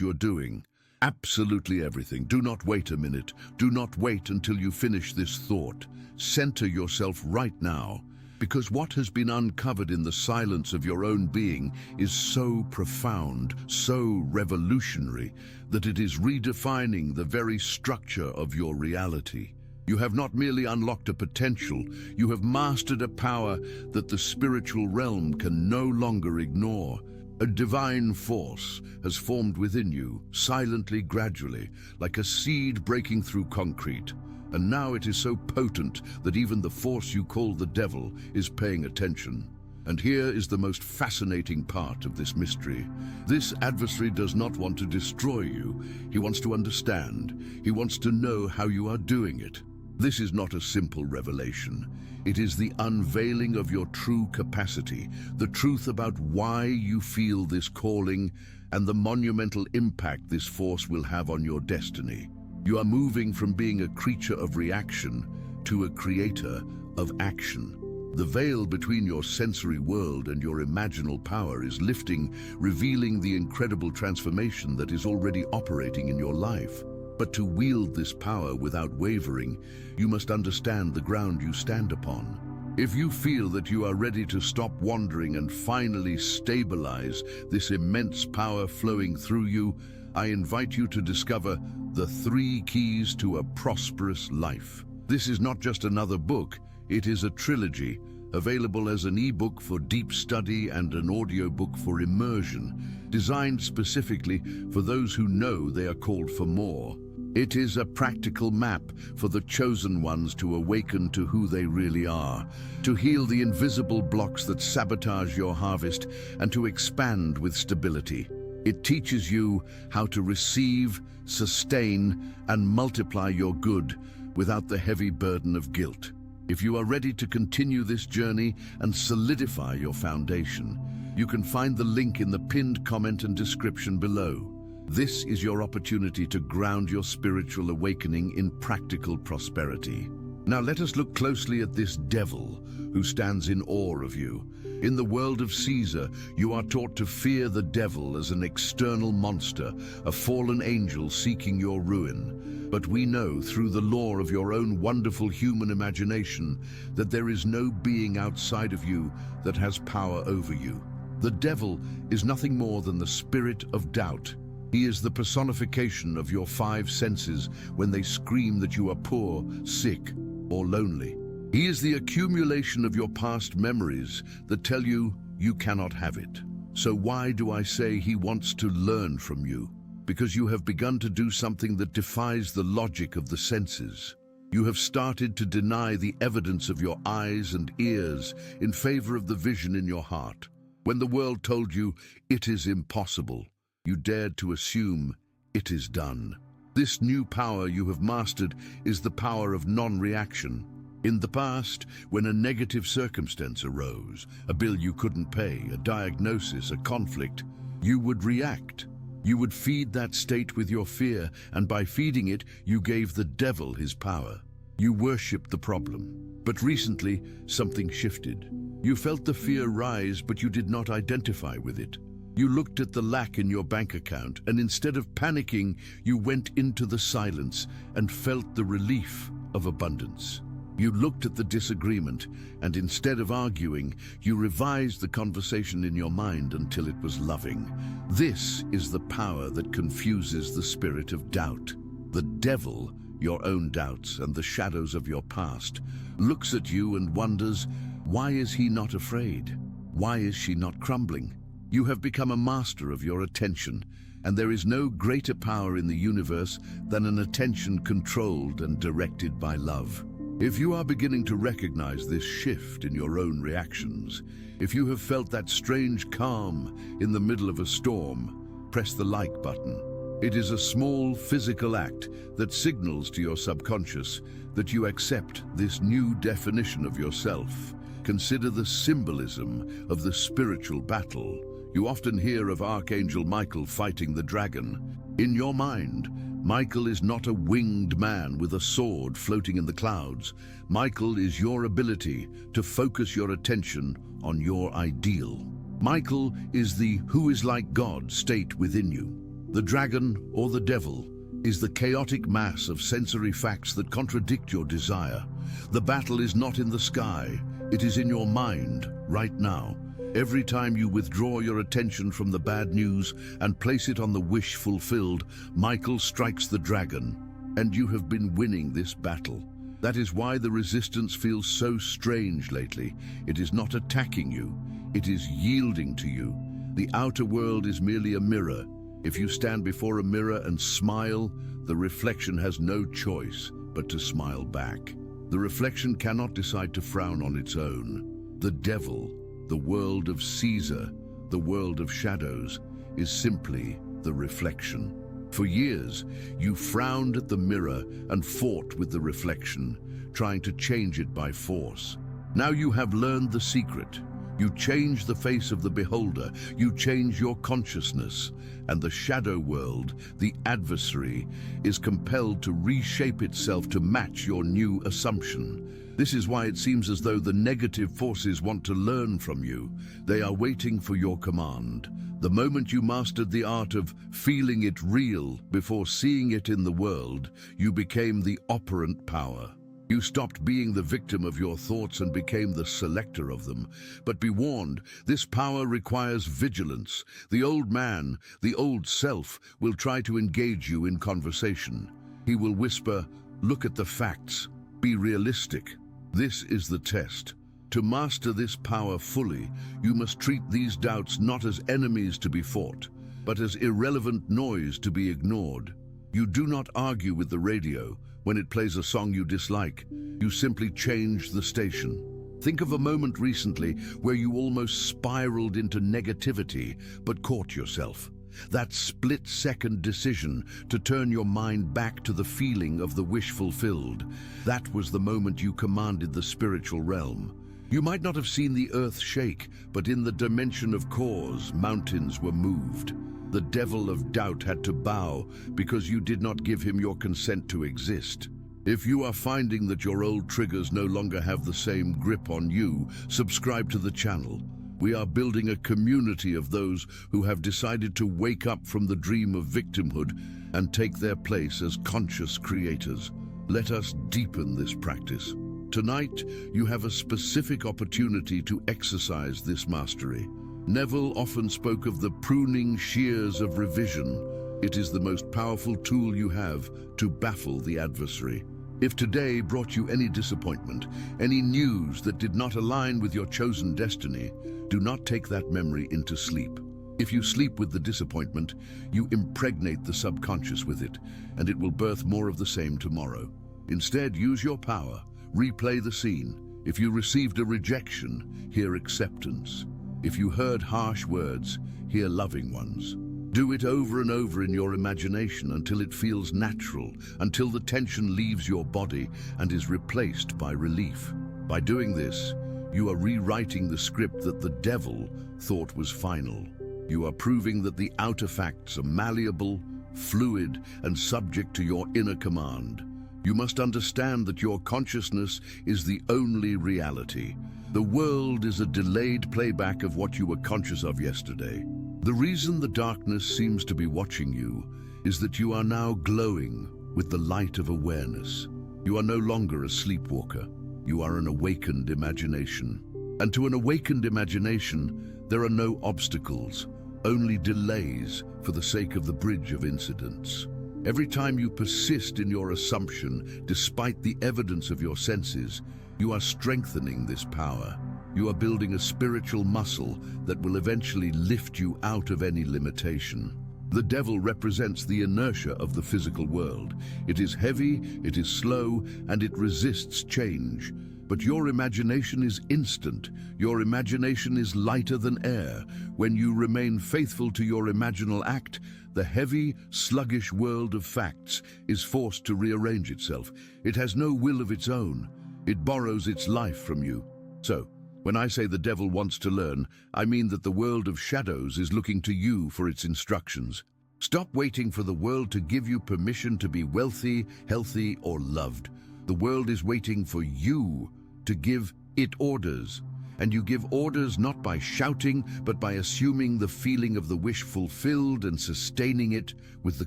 you're doing. Absolutely everything. Do not wait a minute. Do not wait until you finish this thought. Center yourself right now, because what has been uncovered in the silence of your own being is so profound, so revolutionary, that it is redefining the very structure of your reality. You have not merely unlocked a potential, you have mastered a power that the spiritual realm can no longer ignore. A divine force has formed within you, silently, gradually, like a seed breaking through concrete. And now it is so potent that even the force you call the devil is paying attention. And here is the most fascinating part of this mystery. This adversary does not want to destroy you. He wants to understand. He wants to know how you are doing it. This is not a simple revelation. It is the unveiling of your true capacity, the truth about why you feel this calling, and the monumental impact this force will have on your destiny. You are moving from being a creature of reaction to a creator of action. The veil between your sensory world and your imaginal power is lifting, revealing the incredible transformation that is already operating in your life. But to wield this power without wavering, you must understand the ground you stand upon. If you feel that you are ready to stop wandering and finally stabilize this immense power flowing through you, I invite you to discover the 3 keys to a prosperous life. This is not just another book, it is a trilogy, available as an e-book for deep study and an audiobook for immersion, designed specifically for those who know they are called for more. It is a practical map for the chosen ones to awaken to who they really are, to heal the invisible blocks that sabotage your harvest, and to expand with stability. It teaches you how to receive, sustain, and multiply your good without the heavy burden of guilt. If you are ready to continue this journey and solidify your foundation, you can find the link in the pinned comment and description below. This is your opportunity to ground your spiritual awakening in practical prosperity. Now let us look closely at this devil who stands in awe of you. In the world of Caesar, you are taught to fear the devil as an external monster, a fallen angel seeking your ruin. But we know through the law of your own wonderful human imagination that there is no being outside of you that has power over you. The devil is nothing more than the spirit of doubt. He is the personification of your 5 senses when they scream that you are poor, sick, or lonely. He is the accumulation of your past memories that tell you you cannot have it. So why do I say he wants to learn from you? Because you have begun to do something that defies the logic of the senses. You have started to deny the evidence of your eyes and ears in favor of the vision in your heart. When the world told you it is impossible, you dared to assume it is done. This new power you have mastered is the power of non-reaction. In the past, when a negative circumstance arose, a bill you couldn't pay, a diagnosis, a conflict, you would react. You would feed that state with your fear, and by feeding it, you gave the devil his power. You worshipped the problem. But recently, something shifted. You felt the fear rise, but you did not identify with it. You looked at the lack in your bank account, and instead of panicking, you went into the silence and felt the relief of abundance. You looked at the disagreement, and instead of arguing, you revised the conversation in your mind until it was loving. This is the power that confuses the spirit of doubt. The devil, your own doubts and the shadows of your past, looks at you and wonders, why is he not afraid? Why is she not crumbling? You have become a master of your attention, and there is no greater power in the universe than an attention controlled and directed by love. If you are beginning to recognize this shift in your own reactions, if you have felt that strange calm in the middle of a storm, press the like button. It is a small physical act that signals to your subconscious that you accept this new definition of yourself. Consider the symbolism of the spiritual battle. You often hear of Archangel Michael fighting the dragon. In your mind, Michael is not a winged man with a sword floating in the clouds. Michael is your ability to focus your attention on your ideal. Michael is the who is like God state within you. The dragon, or the devil, is the chaotic mass of sensory facts that contradict your desire. The battle is not in the sky, it is in your mind, right now. Every time you withdraw your attention from the bad news and place it on the wish fulfilled, Michael strikes the dragon, and you have been winning this battle. That is why the resistance feels so strange lately. It is not attacking you, it is yielding to you. The outer world is merely a mirror. If you stand before a mirror and smile, the reflection has no choice but to smile back. The reflection cannot decide to frown on its own. The devil, the world of Caesar, the world of shadows, is simply the reflection. For years, you frowned at the mirror and fought with the reflection, trying to change it by force. Now you have learned the secret. You change the face of the beholder, you change your consciousness, and the shadow world, the adversary, is compelled to reshape itself to match your new assumption. This is why it seems as though the negative forces want to learn from you. They are waiting for your command. The moment you mastered the art of feeling it real before seeing it in the world, you became the operant power. You stopped being the victim of your thoughts and became the selector of them. But be warned, this power requires vigilance. The old man, the old self, will try to engage you in conversation. He will whisper, "Look at the facts. Be realistic." This is the test. To master this power fully, you must treat these doubts not as enemies to be fought, but as irrelevant noise to be ignored. You do not argue with the radio when it plays a song you dislike. You simply change the station. Think of a moment recently where you almost spiraled into negativity but caught yourself. That split-second decision to turn your mind back to the feeling of the wish fulfilled, that was the moment you commanded the spiritual realm. You might not have seen the earth shake, but in the dimension of cause, mountains were moved. The devil of doubt had to bow because you did not give him your consent to exist. If you are finding that your old triggers no longer have the same grip on you, subscribe to the channel. We are building a community of those who have decided to wake up from the dream of victimhood and take their place as conscious creators. Let us deepen this practice. Tonight, you have a specific opportunity to exercise this mastery. Neville often spoke of the pruning shears of revision. It is the most powerful tool you have to baffle the adversary. If today brought you any disappointment, any news that did not align with your chosen destiny, do not take that memory into sleep. If you sleep with the disappointment, you impregnate the subconscious with it, and it will birth more of the same tomorrow. Instead, use your power. Replay the scene. If you received a rejection, hear acceptance. If you heard harsh words, hear loving ones. Do it over and over in your imagination until it feels natural, until the tension leaves your body and is replaced by relief. By doing this, you are rewriting the script that the devil thought was final. You are proving that the outer facts are malleable, fluid, and subject to your inner command. You must understand that your consciousness is the only reality. The world is a delayed playback of what you were conscious of yesterday. The reason the darkness seems to be watching you is that you are now glowing with the light of awareness. You are no longer a sleepwalker. You are an awakened imagination. And to an awakened imagination, there are no obstacles, only delays for the sake of the bridge of incidents. Every time you persist in your assumption, despite the evidence of your senses, you are strengthening this power. You are building a spiritual muscle that will eventually lift you out of any limitation. The devil represents the inertia of the physical world. It is heavy, it is slow, and it resists change. But your imagination is instant. Your imagination is lighter than air. When you remain faithful to your imaginal act, the heavy, sluggish world of facts is forced to rearrange itself. It has no will of its own. It borrows its life from you. So, when I say the devil wants to learn, I mean that the world of shadows is looking to you for its instructions. Stop waiting for the world to give you permission to be wealthy, healthy, or loved. The world is waiting for you to give it orders. And you give orders not by shouting, but by assuming the feeling of the wish fulfilled and sustaining it with the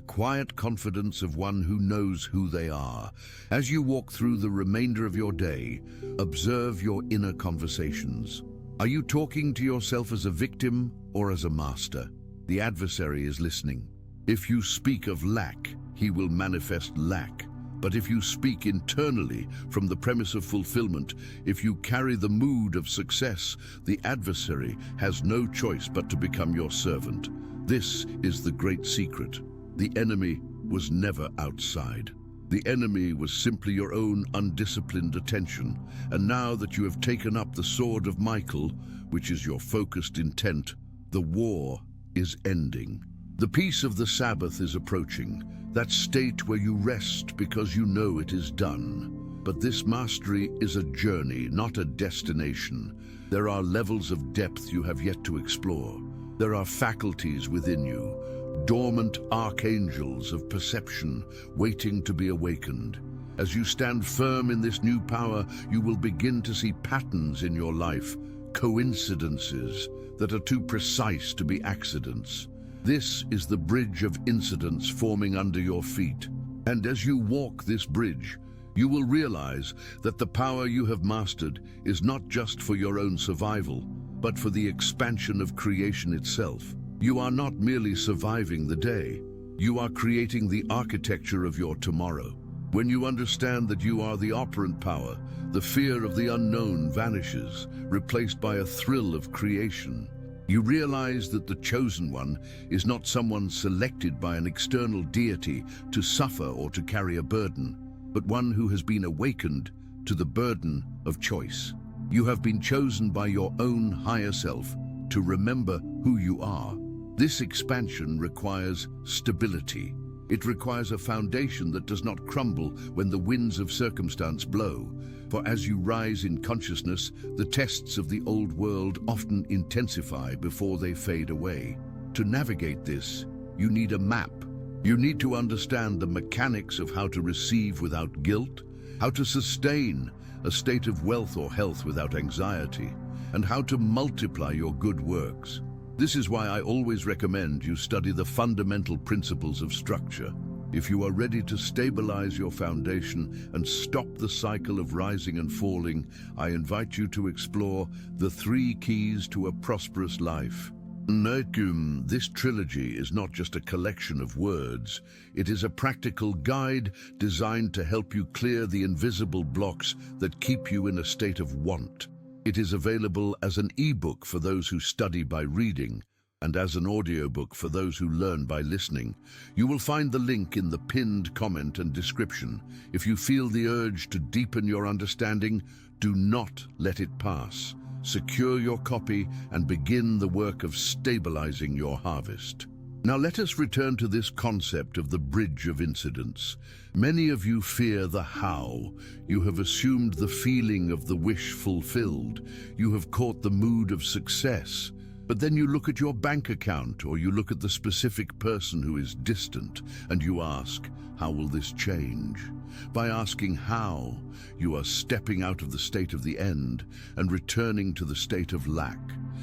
quiet confidence of one who knows who they are. As you walk through the remainder of your day, observe your inner conversations. Are you talking to yourself as a victim or as a master? The adversary is listening. If you speak of lack, he will manifest lack. But if you speak internally from the premise of fulfillment, if you carry the mood of success, the adversary has no choice but to become your servant. This is the great secret. The enemy was never outside. The enemy was simply your own undisciplined attention. And now that you have taken up the sword of Michael, which is your focused intent, the war is ending. The peace of the Sabbath is approaching, that state where you rest because you know it is done. But this mastery is a journey, not a destination. There are levels of depth you have yet to explore. There are faculties within you, dormant archangels of perception waiting to be awakened. As you stand firm in this new power, you will begin to see patterns in your life, coincidences that are too precise to be accidents. This is the bridge of incidents forming under your feet. And as you walk this bridge, you will realize that the power you have mastered is not just for your own survival, but for the expansion of creation itself. You are not merely surviving the day. You are creating the architecture of your tomorrow. When you understand that you are the operant power, the fear of the unknown vanishes, replaced by a thrill of creation. You realize that the chosen one is not someone selected by an external deity to suffer or to carry a burden, but one who has been awakened to the burden of choice. You have been chosen by your own higher self to remember who you are. This expansion requires stability. It requires a foundation that does not crumble when the winds of circumstance blow. For as you rise in consciousness, the tests of the old world often intensify before they fade away. To navigate this, you need a map. You need to understand the mechanics of how to receive without guilt, how to sustain a state of wealth or health without anxiety, and how to multiply your good works. This is why I always recommend you study the fundamental principles of structure. If you are ready to stabilize your foundation and stop the cycle of rising and falling, I invite you to explore the 3 keys to a prosperous life. This trilogy is not just a collection of words. It is a practical guide designed to help you clear the invisible blocks that keep you in a state of want. It is available as an e-book for those who study by reading, and as an audiobook for those who learn by listening. You will find the link in the pinned comment and description. If you feel the urge to deepen your understanding, do not let it pass. Secure your copy and begin the work of stabilizing your harvest. Now let us return to this concept of the bridge of incidents. Many of you fear the how. You have assumed the feeling of the wish fulfilled. You have caught the mood of success. But then you look at your bank account or you look at the specific person who is distant and you ask, how will this change? By asking how, you are stepping out of the state of the end and returning to the state of lack.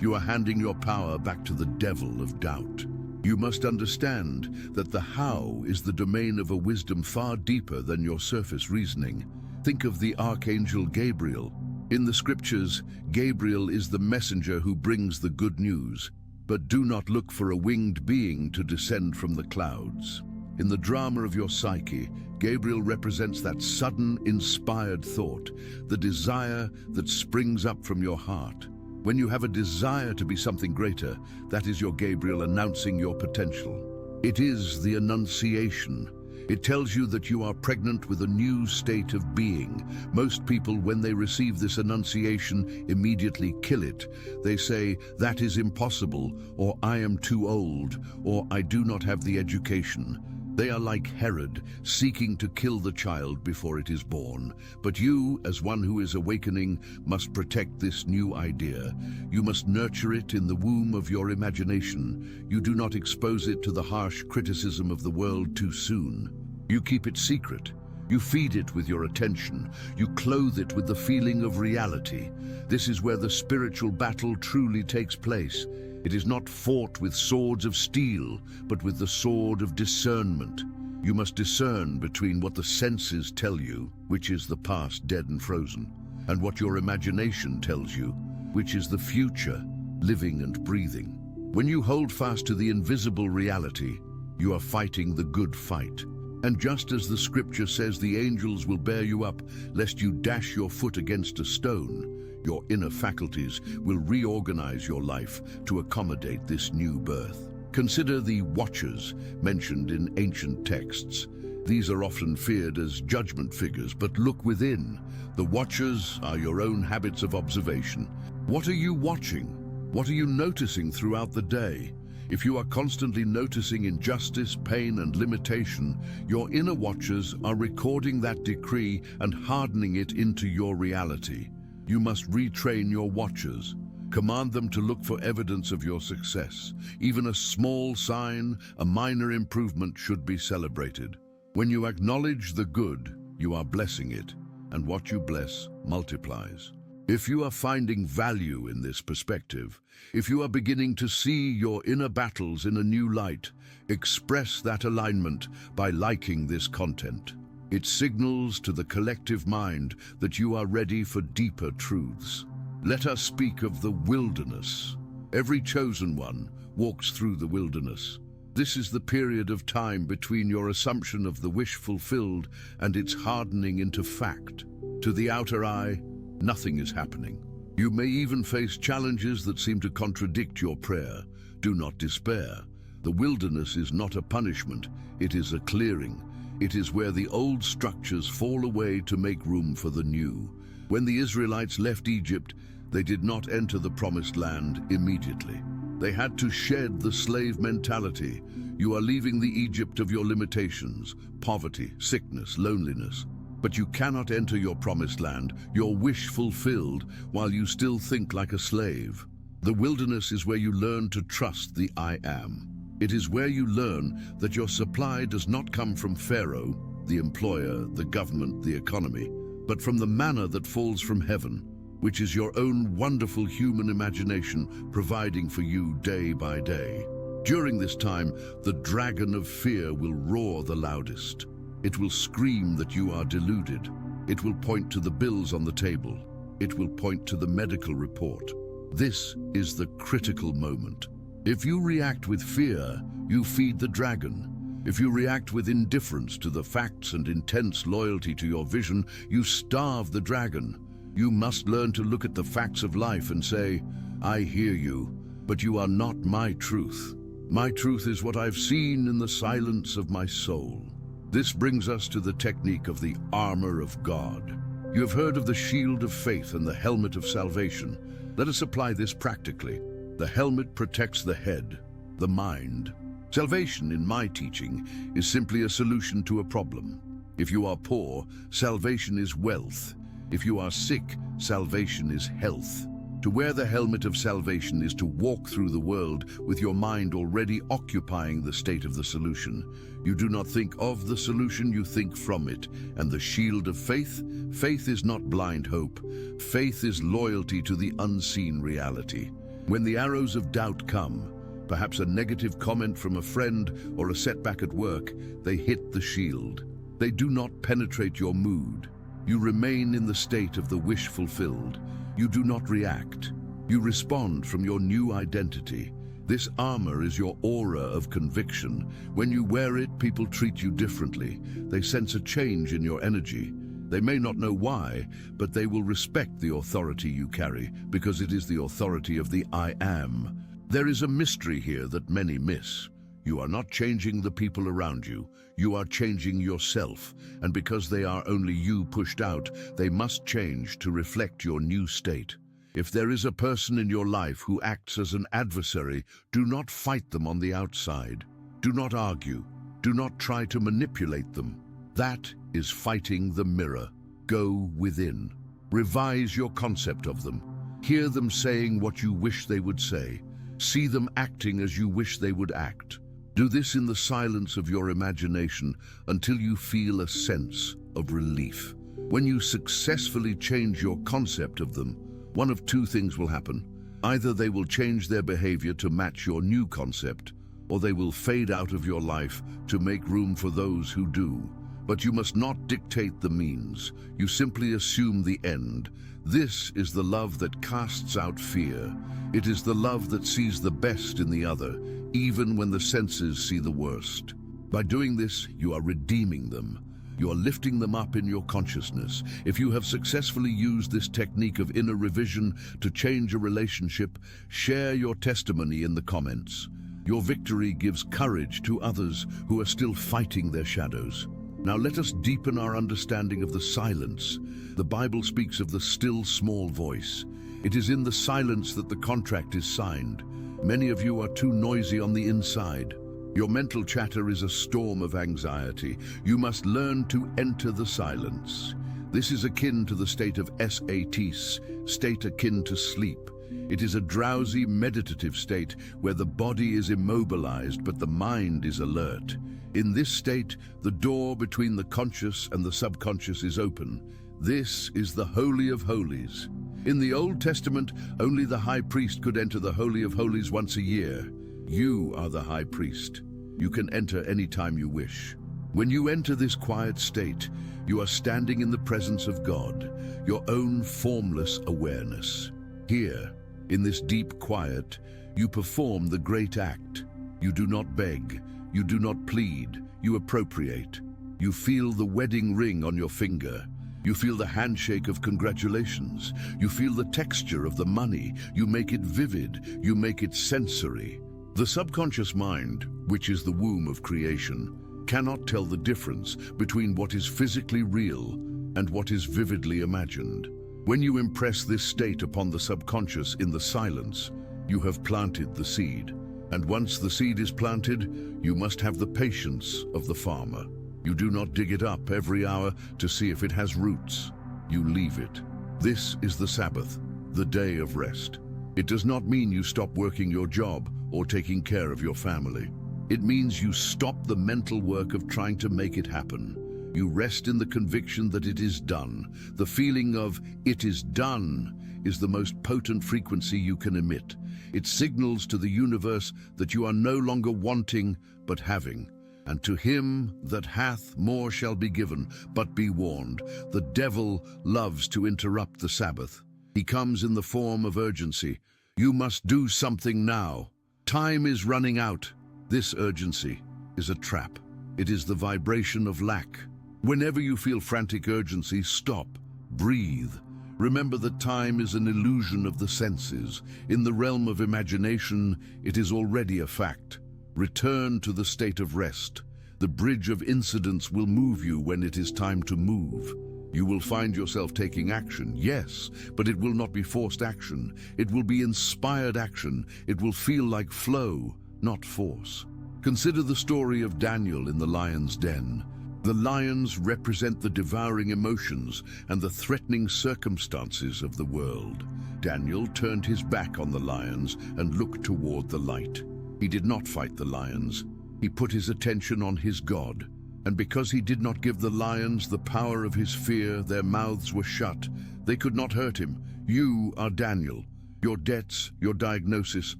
You are handing your power back to the devil of doubt. You must understand that the how is the domain of a wisdom far deeper than your surface reasoning. Think of the Archangel Gabriel. In the scriptures, Gabriel is the messenger who brings the good news. But do not look for a winged being to descend from the clouds. In the drama of your psyche, Gabriel represents that sudden, inspired thought, the desire that springs up from your heart. When you have a desire to be something greater, that is your Gabriel announcing your potential. It is the Annunciation. It tells you that you are pregnant with a new state of being. Most people, when they receive this Annunciation, immediately kill it. They say, that is impossible, or I am too old, or I do not have the education. They are like Herod, seeking to kill the child before it is born. But you, as one who is awakening, must protect this new idea. You must nurture it in the womb of your imagination. You do not expose it to the harsh criticism of the world too soon. You keep it secret. You feed it with your attention. You clothe it with the feeling of reality. This is where the spiritual battle truly takes place. It is not fought with swords of steel, but with the sword of discernment. You must discern between what the senses tell you, which is the past dead and frozen, and what your imagination tells you, which is the future, living and breathing. When you hold fast to the invisible reality, you are fighting the good fight. And just as the scripture says the angels will bear you up, lest you dash your foot against a stone, your inner faculties will reorganize your life to accommodate this new birth. Consider the watchers mentioned in ancient texts. These are often feared as judgment figures, but look within. The watchers are your own habits of observation. What are you watching? What are you noticing throughout the day? If you are constantly noticing injustice, pain, and limitation, your inner watchers are recording that decree and hardening it into your reality. You must retrain your watchers. Command them to look for evidence of your success. Even a small sign, a minor improvement should be celebrated. When you acknowledge the good, you are blessing it, and what you bless multiplies. If you are finding value in this perspective, if you are beginning to see your inner battles in a new light, express that alignment by liking this content. It signals to the collective mind that you are ready for deeper truths. Let us speak of the wilderness. Every chosen one walks through the wilderness. This is the period of time between your assumption of the wish fulfilled and its hardening into fact. To the outer eye, nothing is happening. You may even face challenges that seem to contradict your prayer. Do not despair. The wilderness is not a punishment, it is a clearing. It is where the old structures fall away to make room for the new. When the Israelites left Egypt, they did not enter the promised land immediately. They had to shed the slave mentality. You are leaving the Egypt of your limitations, poverty, sickness, loneliness. But you cannot enter your promised land, your wish fulfilled, while you still think like a slave. The wilderness is where you learn to trust the I Am. It is where you learn that your supply does not come from Pharaoh, the employer, the government, the economy, but from the manna that falls from heaven, which is your own wonderful human imagination providing for you day by day. During this time, the dragon of fear will roar the loudest. It will scream that you are deluded. It will point to the bills on the table. It will point to the medical report. This is the critical moment. If you react with fear, you feed the dragon. If you react with indifference to the facts and intense loyalty to your vision, you starve the dragon. You must learn to look at the facts of life and say, I hear you, but you are not my truth. My truth is what I've seen in the silence of my soul. This brings us to the technique of the armor of God. You have heard of the shield of faith and the helmet of salvation. Let us apply this practically. The helmet protects the head, the mind. Salvation, in my teaching, is simply a solution to a problem. If you are poor, salvation is wealth. If you are sick, salvation is health. To wear the helmet of salvation is to walk through the world with your mind already occupying the state of the solution. You do not think of the solution, you think from it. And the shield of faith? Faith is not blind hope. Faith is loyalty to the unseen reality. When the arrows of doubt come, perhaps a negative comment from a friend or a setback at work, they hit the shield. They do not penetrate your mood. You remain in the state of the wish fulfilled. You do not react. You respond from your new identity. This armor is your aura of conviction. When you wear it, people treat you differently. They sense a change in your energy. They may not know why, but they will respect the authority you carry because it is the authority of the I Am. There is a mystery here that many miss. You are not changing the people around you. You are changing yourself, and because they are only you pushed out, they must change to reflect your new state. If there is a person in your life who acts as an adversary, do not fight them on the outside. Do not argue. Do not try to manipulate them. That is fighting the mirror. Go within. Revise your concept of them. Hear them saying what you wish they would say. See them acting as you wish they would act. Do this in the silence of your imagination until you feel a sense of relief. When you successfully change your concept of them, one of two things will happen. Either they will change their behavior to match your new concept, or they will fade out of your life to make room for those who do. But you must not dictate the means. You simply assume the end. This is the love that casts out fear. It is the love that sees the best in the other, even when the senses see the worst. By doing this, you are redeeming them. You are lifting them up in your consciousness. If you have successfully used this technique of inner revision to change a relationship, share your testimony in the comments. Your victory gives courage to others who are still fighting their shadows. Now let us deepen our understanding of the silence. The Bible speaks of the still small voice. It is in the silence that the contract is signed. Many of you are too noisy on the inside. Your mental chatter is a storm of anxiety. You must learn to enter the silence. This is akin to the state of satis, state akin to sleep. It is a drowsy, meditative state where the body is immobilized but the mind is alert. In this state, the door between the conscious and the subconscious is open. This is the Holy of Holies. In the Old Testament, only the high priest could enter the Holy of Holies once a year. You are the high priest. You can enter any time you wish. When you enter this quiet state, you are standing in the presence of God, your own formless awareness. Here, in this deep quiet, you perform the great act. You do not beg, you do not plead, you appropriate. You feel the wedding ring on your finger. You feel the handshake of congratulations. You feel the texture of the money. You make it vivid, you make it sensory. The subconscious mind, which is the womb of creation, cannot tell the difference between what is physically real and what is vividly imagined. When you impress this state upon the subconscious in the silence, you have planted the seed. And once the seed is planted, you must have the patience of the farmer. You do not dig it up every hour to see if it has roots. You leave it. This is the Sabbath, the day of rest. It does not mean you stop working your job or taking care of your family. It means you stop the mental work of trying to make it happen. You rest in the conviction that it is done. The feeling of "it is done" is the most potent frequency you can emit. It signals to the universe that you are no longer wanting, but having. And to him that hath, more shall be given. But be warned, the devil loves to interrupt the Sabbath. He comes in the form of urgency. You must do something now. Time is running out. This urgency is a trap. It is the vibration of lack. Whenever you feel frantic urgency, stop, breathe. Remember that time is an illusion of the senses. In the realm of imagination, it is already a fact. Return to the state of rest. The bridge of incidents will move you when it is time to move. You will find yourself taking action, yes, but it will not be forced action. It will be inspired action. It will feel like flow, not force. Consider the story of Daniel in the lion's den. The lions represent the devouring emotions and the threatening circumstances of the world. Daniel turned his back on the lions and looked toward the light. He did not fight the lions. He put his attention on his God. And because he did not give the lions the power of his fear, their mouths were shut. They could not hurt him. You are Daniel. Your debts, your diagnosis,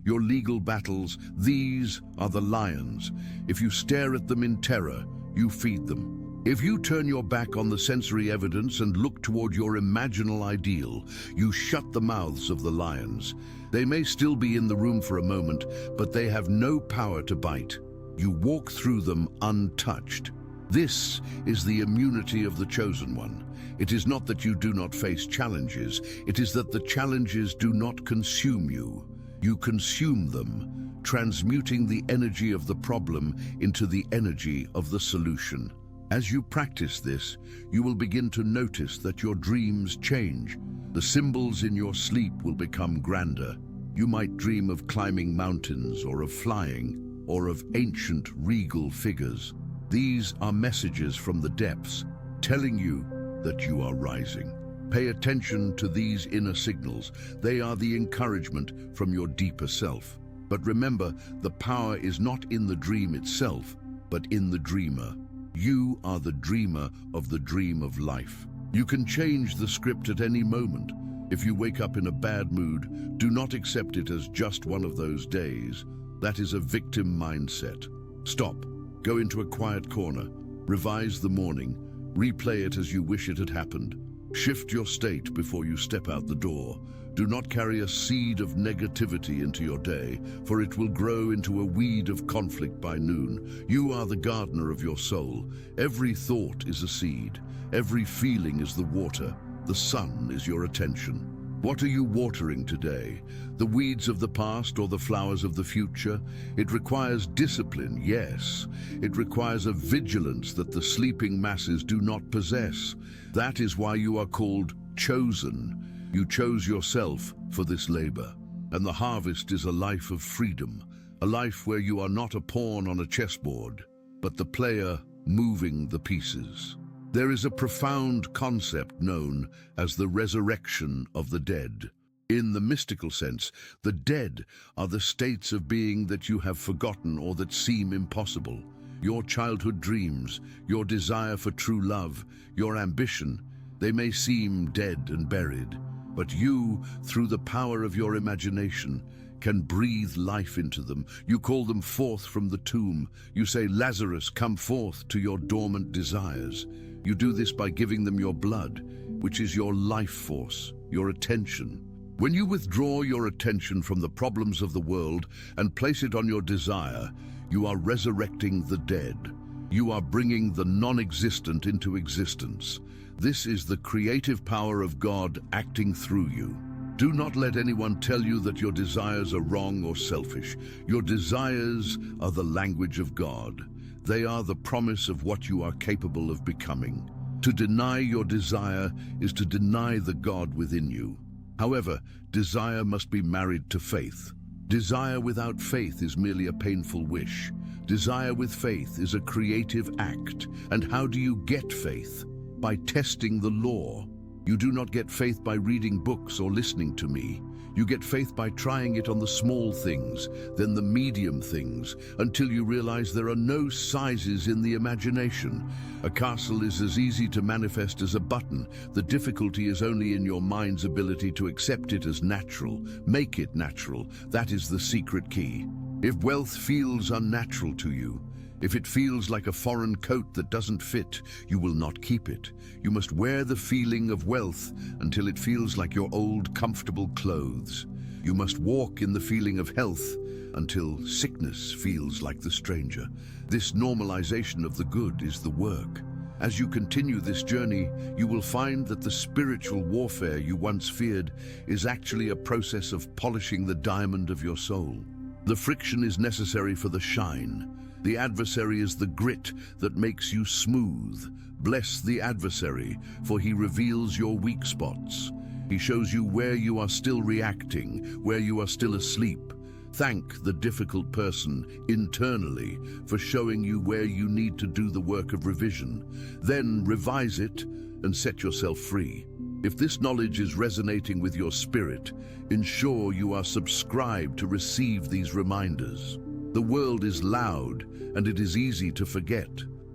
your legal battles, these are the lions. If you stare at them in terror, you feed them. If you turn your back on the sensory evidence and look toward your imaginal ideal, you shut the mouths of the lions. They may still be in the room for a moment, but they have no power to bite. You walk through them untouched. This is the immunity of the chosen one. It is not that you do not face challenges, it is that the challenges do not consume you. You consume them, transmuting the energy of the problem into the energy of the solution. As you practice this, you will begin to notice that your dreams change. The symbols in your sleep will become grander. You might dream of climbing mountains or of flying, or of ancient regal figures. These are messages from the depths, telling you that you are rising. Pay attention to these inner signals. They are the encouragement from your deeper self. But remember, the power is not in the dream itself, but in the dreamer. You are the dreamer of the dream of life. You can change the script at any moment. If you wake up in a bad mood, do not accept it as just one of those days. That is a victim mindset. Stop. Go into a quiet corner. Revise the morning. Replay it as you wish it had happened. Shift your state before you step out the door. Do not carry a seed of negativity into your day, for it will grow into a weed of conflict by noon. You are the gardener of your soul. Every thought is a seed. Every feeling is the water. The sun is your attention. What are you watering today? The weeds of the past or the flowers of the future? It requires discipline, yes. It requires a vigilance that the sleeping masses do not possess. That is why you are called chosen. You chose yourself for this labor. And the harvest is a life of freedom, a life where you are not a pawn on a chessboard, but the player moving the pieces. There is a profound concept known as the resurrection of the dead. In the mystical sense, the dead are the states of being that you have forgotten or that seem impossible. Your childhood dreams, your desire for true love, your ambition, they may seem dead and buried. But you, through the power of your imagination, can breathe life into them. You call them forth from the tomb. You say, Lazarus, come forth to your dormant desires. You do this by giving them your blood, which is your life force, your attention. When you withdraw your attention from the problems of the world and place it on your desire, you are resurrecting the dead. You are bringing the non-existent into existence. This is the creative power of God acting through you. Do not let anyone tell you that your desires are wrong or selfish. Your desires are the language of God. They are the promise of what you are capable of becoming. To deny your desire is to deny the God within you. However, desire must be married to faith. Desire without faith is merely a painful wish. Desire with faith is a creative act. And how do you get faith? By testing the law. You do not get faith by reading books or listening to me. You get faith by trying it on the small things, then the medium things, until you realize there are no sizes in the imagination. A castle is as easy to manifest as a button. The difficulty is only in your mind's ability to accept it as natural. Make it natural. That is the secret key. If wealth feels unnatural to you, if it feels like a foreign coat that doesn't fit, you will not keep it. You must wear the feeling of wealth until it feels like your old, comfortable clothes. You must walk in the feeling of health until sickness feels like the stranger. This normalization of the good is the work. As you continue this journey, you will find that the spiritual warfare you once feared is actually a process of polishing the diamond of your soul. The friction is necessary for the shine. The adversary is the grit that makes you smooth. Bless the adversary, for he reveals your weak spots. He shows you where you are still reacting, where you are still asleep. Thank the difficult person internally for showing you where you need to do the work of revision. Then revise it and set yourself free. If this knowledge is resonating with your spirit, ensure you are subscribed to receive these reminders. The world is loud, and it is easy to forget.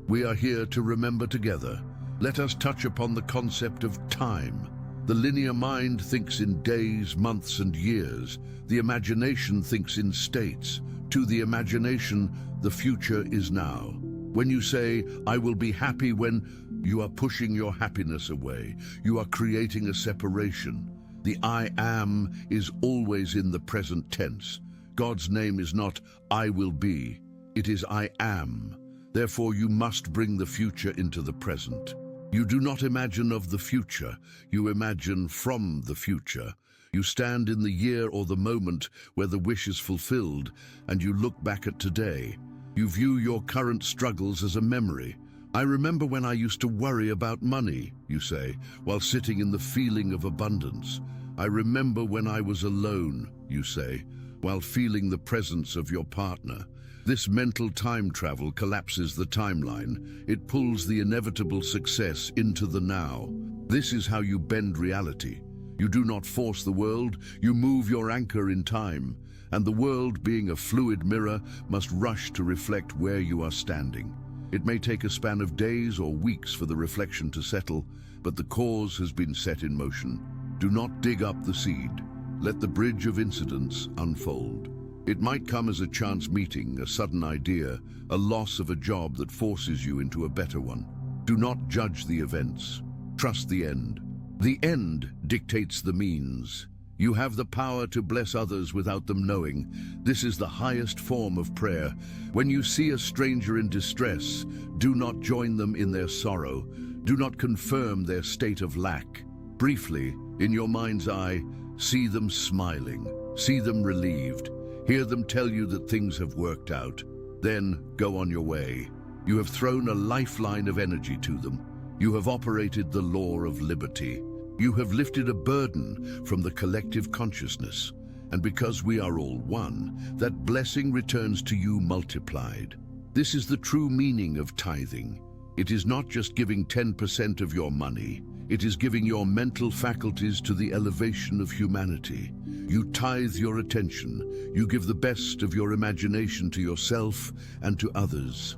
We are here to remember together. Let us touch upon the concept of time. The linear mind thinks in days, months, and years. The imagination thinks in states. To the imagination, the future is now. When you say, I will be happy when, you are pushing your happiness away. You are creating a separation. The I am is always in the present tense. God's name is not I will be, it is I am. Therefore, you must bring the future into the present. You do not imagine of the future, you imagine from the future. You stand in the year or the moment where the wish is fulfilled, and you look back at today. You view your current struggles as a memory. I remember when I used to worry about money, you say, while sitting in the feeling of abundance. I remember when I was alone, you say, while feeling the presence of your partner. This mental time travel collapses the timeline. It pulls the inevitable success into the now. This is how you bend reality. You do not force the world, you move your anchor in time. and the world, being a fluid mirror, must rush to reflect where you are standing. It may take a span of days or weeks for the reflection to settle, but the cause has been set in motion. Do not dig up the seed. Let the bridge of incidents unfold. It might come as a chance meeting, a sudden idea, a loss of a job that forces you into a better one. Do not judge the events. Trust the end. The end dictates the means. You have the power to bless others without them knowing. This is the highest form of prayer. When you see a stranger in distress, do not join them in their sorrow. Do not confirm their state of lack. Briefly, in your mind's eye, see them smiling, see them relieved, hear them tell you that things have worked out. Then go on your way. You have thrown a lifeline of energy to them. You have operated the law of liberty. You have lifted a burden from the collective consciousness. And because we are all one, that blessing returns to you multiplied. This is the true meaning of tithing. It is not just giving 10% of your money. It is giving your mental faculties to the elevation of humanity. You tithe your attention. You give the best of your imagination to yourself and to others.